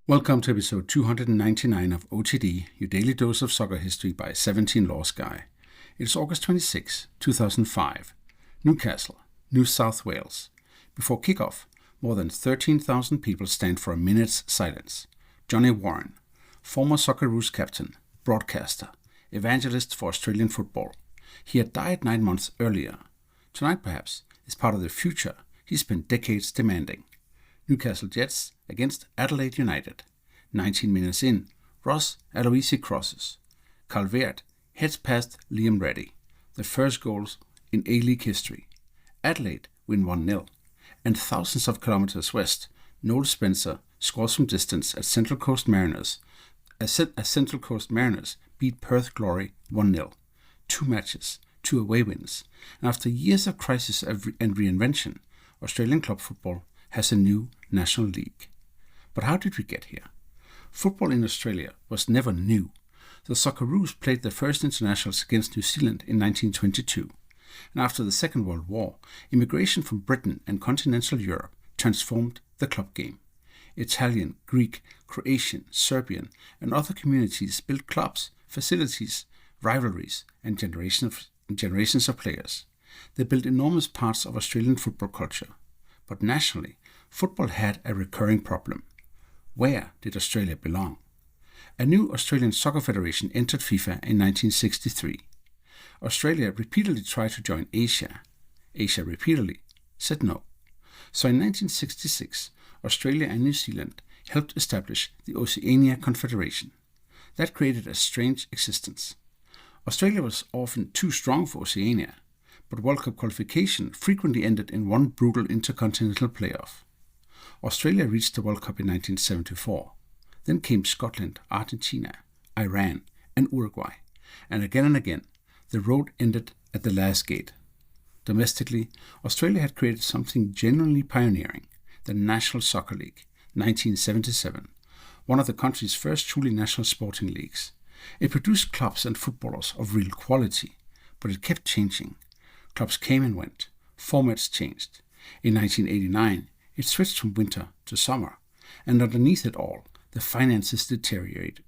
Welcome to episode 299 of OTD, your daily dose of soccer history by 17 Laws Guy. It's August 26, 2005. Newcastle, New South Wales. Before kickoff, more than 13,000 people stand for a minute's silence. Johnny Warren, former Socceroos captain, broadcaster, evangelist for Australian football. He had died 9 months earlier. Tonight, perhaps, is part of the future he spent decades demanding. Newcastle Jets against Adelaide United. 19 minutes in, Ross Aloisi crosses. Carl Veart heads past Liam Reddy. The first goals in A-League history. Adelaide win 1-0. And thousands of kilometers west, Noel Spencer scores from distance at Central Coast Mariners. As Central Coast Mariners beat Perth Glory 1-0. 2 matches, 2 away wins. And after years of crisis and reinvention, Australian club football has a new national league. But how did we get here? Football in Australia was never new. The Socceroos played their first internationals against New Zealand in 1922. And after the Second World War, immigration from Britain and continental Europe transformed the club game. Italian, Greek, Croatian, Serbian, and other communities built clubs, facilities, rivalries, and generations of players. They built enormous parts of Australian football culture. But nationally, football had a recurring problem. Where did Australia belong? A new Australian Soccer Federation entered FIFA in 1963. Australia repeatedly tried to join Asia. Asia repeatedly said no. So in 1966, Australia and New Zealand helped establish the Oceania Confederation. That created a strange existence. Australia was often too strong for Oceania, but World Cup qualification frequently ended in one brutal intercontinental playoff. Australia reached the World Cup in 1974. Then came Scotland, Argentina, Iran, and Uruguay. And again, the road ended at the last gate. Domestically, Australia had created something genuinely pioneering, the National Soccer League, 1977, one of the country's first truly national sporting leagues. It produced clubs and footballers of real quality, but it kept changing. Clubs came and went. Formats changed. In 1989, it switched from winter to summer, and underneath it all, the finances deteriorated.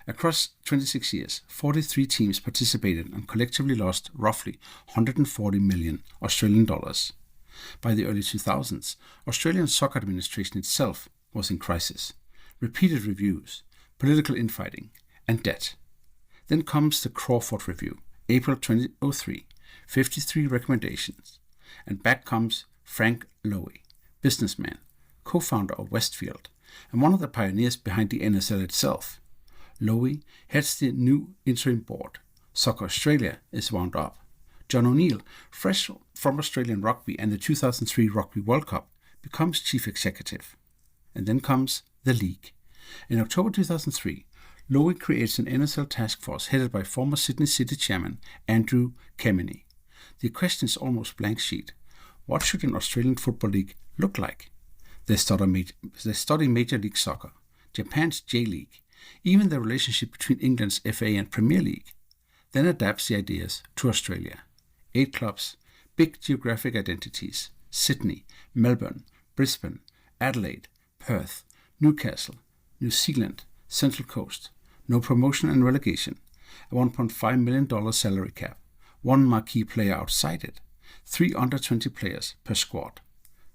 Across 26 years, 43 teams participated and collectively lost roughly 140 million Australian dollars. By the early 2000s, Australian soccer administration itself was in crisis. Repeated reviews, political infighting, and debt. Then comes the Crawford Review, April 2003, 53 recommendations. And back comes Frank Lowy, businessman, co-founder of Westfield, and one of the pioneers behind the NSL itself. Lowy heads the new interim board. Soccer Australia is wound up. John O'Neill, fresh from Australian rugby and the 2003 Rugby World Cup, becomes chief executive. And then comes the league. In October 2003, Lowy creates an NSL task force headed by former Sydney City chairman Andrew Kemeny. The question is almost blank sheet. What should an Australian Football League look like? They study Major League Soccer, Japan's J-League, even the relationship between England's FA and Premier League. Then adapts the ideas to Australia. 8 clubs, big geographic identities: Sydney, Melbourne, Brisbane, Adelaide, Perth, Newcastle, New Zealand, Central Coast. No promotion and relegation, a $1.5 million salary cap, 1 marquee player outside it, 3 under-20 players per squad,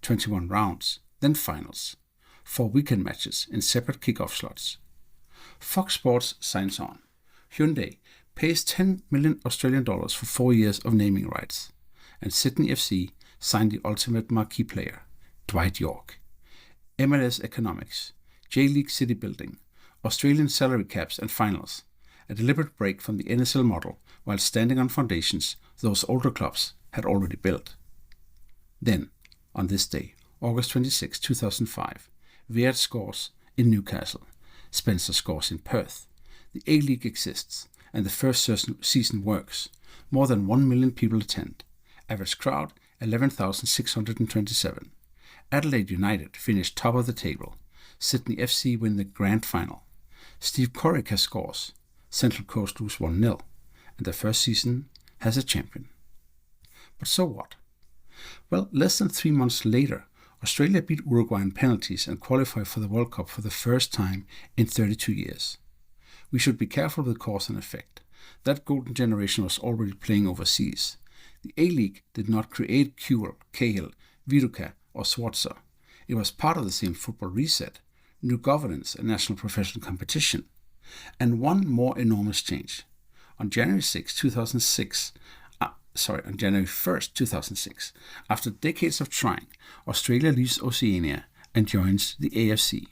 21 rounds, then finals, 4 weekend matches in separate kickoff slots. Fox Sports signs on. Hyundai pays 10 million Australian dollars for 4 years of naming rights, and Sydney FC signed the ultimate marquee player, Dwight York. MLS economics, J-League city building, Australian salary caps and finals, a deliberate break from the NSL model while standing on foundations those older clubs had already built. Then, on this day, August 26, 2005, Veart scores in Newcastle, Spencer scores in Perth, the A-League exists, and the first season works. More than 1 million people attend. Average crowd, 11,627. Adelaide United finished top of the table. Sydney FC win the grand final. Steve Corica scores. Central Coast lose 1-0. And the first season has a champion. But so what? Well, less than 3 months later, Australia beat Uruguay in penalties and qualified for the World Cup for the first time in 32 years. We should be careful with cause and effect. That golden generation was already playing overseas. The A-League did not create Kewell, Cahill, Viduka or Swartzer. It was part of the same football reset, new governance and national professional competition. And one more enormous change. On January 1st, 2006, after decades of trying, Australia leaves Oceania and joins the AFC.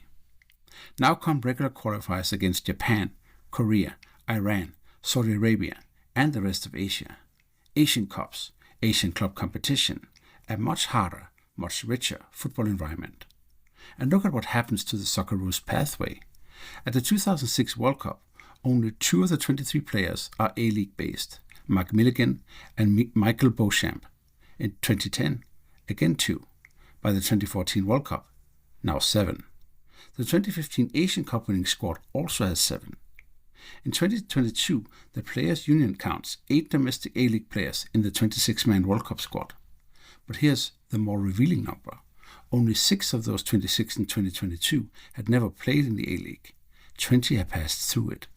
Now come regular qualifiers against Japan, Korea, Iran, Saudi Arabia, and the rest of Asia. Asian Cups, Asian club competition, a much harder, much richer football environment. And look at what happens to the Socceroos pathway. At the 2006 World Cup, only 2 of the 23 players are A-League based, Mark Milligan and Michael Beauchamp. In 2010, again 2. By the 2014 World Cup, now 7. The 2015 Asian Cup winning squad also has 7. In 2022, the Players' Union counts 8 domestic A-League players in the 26-man World Cup squad. But here's the more revealing number. Only 6 of those 26 in 2022 had never played in the A-League. 20 have passed through it.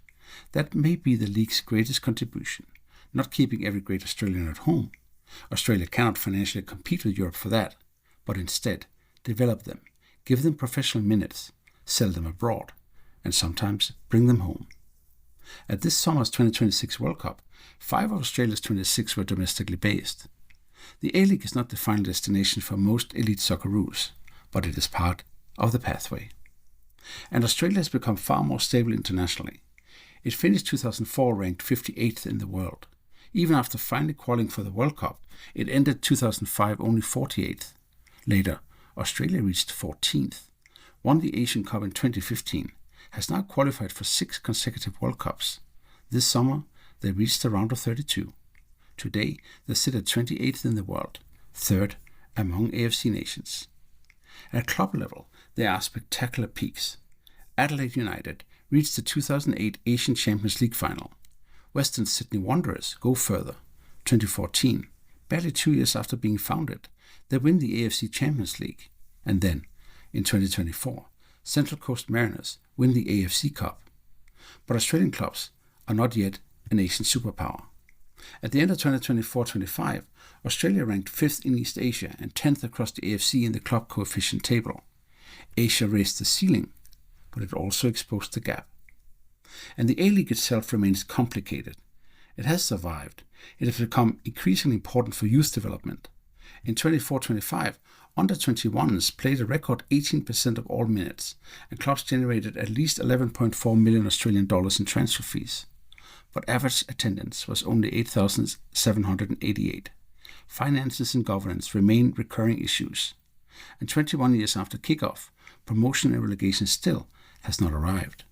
That may be the league's greatest contribution, not keeping every great Australian at home. Australia cannot financially compete with Europe for that, but instead develop them, give them professional minutes, sell them abroad, and sometimes bring them home. At this summer's 2026 World Cup, 5 of Australia's 26 were domestically based. The A-League is not the final destination for most elite Socceroos, but it is part of the pathway. And Australia has become far more stable internationally. It finished 2004 ranked 58th in the world. Even after finally qualifying for the World Cup, it ended 2005 only 48th. Later, Australia reached 14th, won the Asian Cup in 2015, has now qualified for 6 consecutive World Cups. This summer, they reached the round of 32. Today, they sit at 28th in the world, 3rd among AFC nations. At club level, there are spectacular peaks. Adelaide United reached the 2008 Asian Champions League final. Western Sydney Wanderers go further. 2014, barely 2 years after being founded, they win the AFC Champions League. And then, in 2024, Central Coast Mariners win the AFC Cup. But Australian clubs are not yet an Asian superpower. At the end of 2024-25, Australia ranked 5th in East Asia and 10th across the AFC in the club coefficient table. Asia raised the ceiling, but it also exposed the gap. And the A-League itself remains complicated. It has survived. It has become increasingly important for youth development. In 24-25, under-21s played a record 18% of all minutes, and clubs generated at least 11.4 million Australian dollars in transfer fees. But average attendance was only 8,788. Finances and governance remain recurring issues. And 21 years after kickoff, promotion and relegation still has not arrived.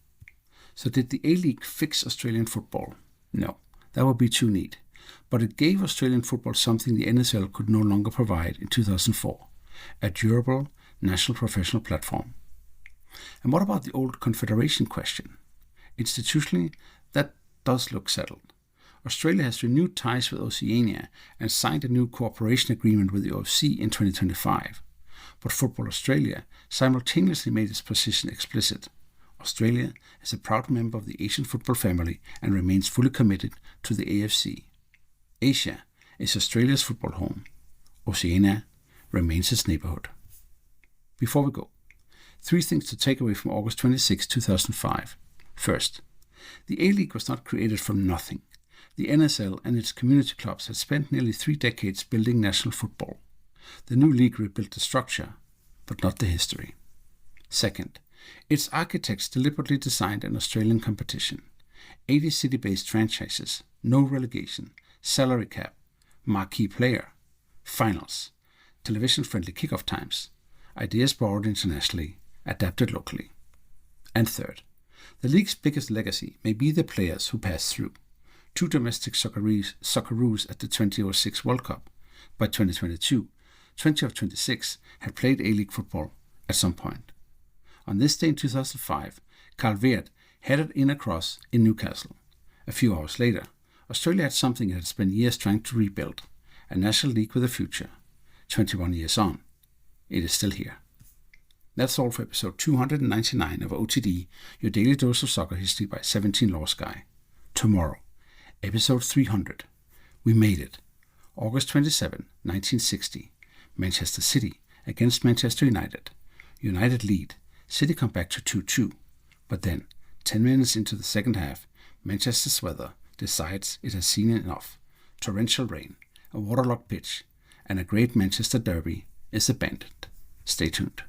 So did the A-League fix Australian football? No, that would be too neat. But it gave Australian football something the NSL could no longer provide in 2004, a durable national professional platform. And what about the old confederation question? Institutionally, that does look settled. Australia has renewed ties with Oceania and signed a new cooperation agreement with the OFC in 2025. But Football Australia simultaneously made its position explicit. Australia is a proud member of the Asian football family and remains fully committed to the AFC. Asia is Australia's football home. Oceania remains its neighborhood. Before we go, 3 things to take away from August 26, 2005. First, the A-League was not created from nothing. The NSL and its community clubs had spent nearly 3 decades building national football. The new league rebuilt the structure, but not the history. Second, its architects deliberately designed an Australian competition. 80 city-based franchises, no relegation, salary cap, marquee player, finals, television-friendly kickoff times, ideas borrowed internationally, adapted locally. And third, the league's biggest legacy may be the players who pass through. 2 domestic Socceroos at the 2006 World Cup. By 2022, 20 of 26 had played A-League football at some point. On this day in 2005, Veart headed in across in Newcastle. A few hours later, Australia had something it had spent years trying to rebuild, a national league with a future. 21 years on, it is still here. That's all for episode 299 of OTD, your daily dose of soccer history by 17 Lost Guy. Tomorrow, episode 300. We made it. August 27, 1960. Manchester City against Manchester United. United lead. City come back to 2-2. But then, 10 minutes into the second half, Manchester's weather decides it has seen enough. Torrential rain, a waterlogged pitch, and a great Manchester derby is abandoned. Stay tuned.